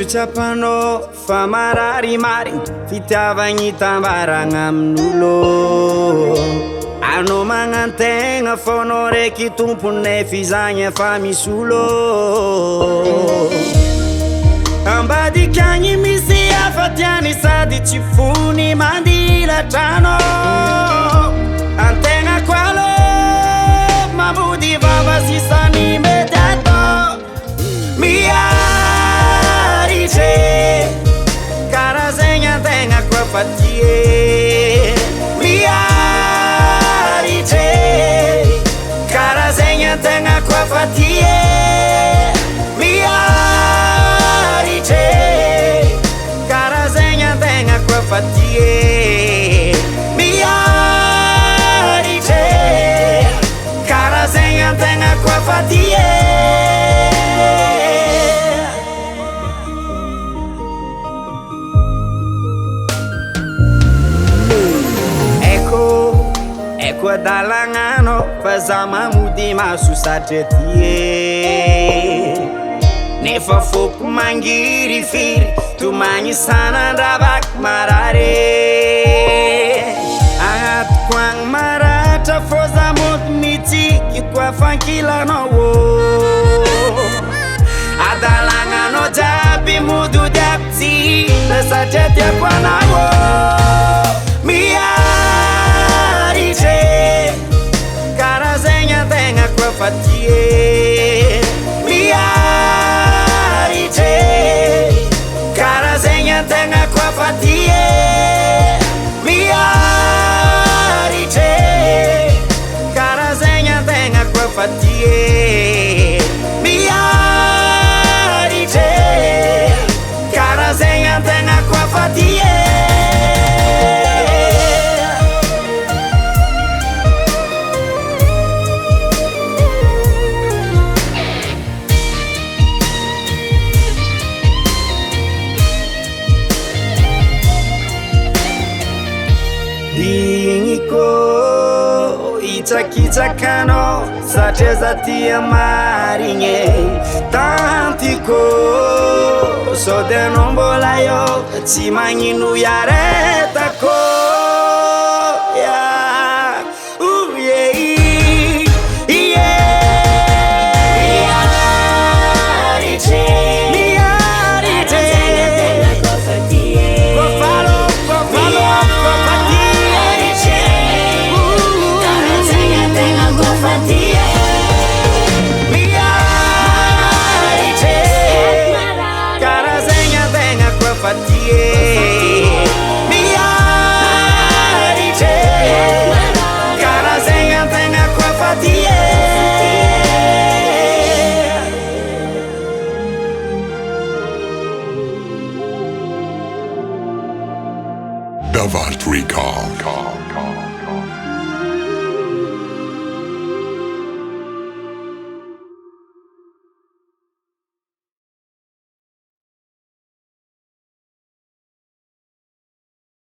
Tsapano fa marary mariny fitiavagny tambaragna amin'olo anao magnantegna faonao raiky tompony fizagny efa misy olo ambadikagny misy afatiany sady tsy fony mandilatrano antegna koalo mambody vava sisany mety atao karazegna antegna koa fatie miarite karazegna antegna koa fatie miarite karazegna antegna koa fatie miarite karazegna antegna koa fatie. Ecco dall'angano fa mamudi masu sacetie ne fa fok mangiri firi tu mani sana ravak marare agat kwang marata foza mot miti kwa fankila no wo adalangano jabi mudu dapti na sacetia kwa na wo karazegna antegna koa fatie miarite karazegna antegna koa fatie miarite karazegna antegna koa fatie miarite karazegna antegna koa fatie. Diniko itsakitsakano satreza tia marigny tantiko sode anao mbola eo tsy magnino iaretako Davart Recall.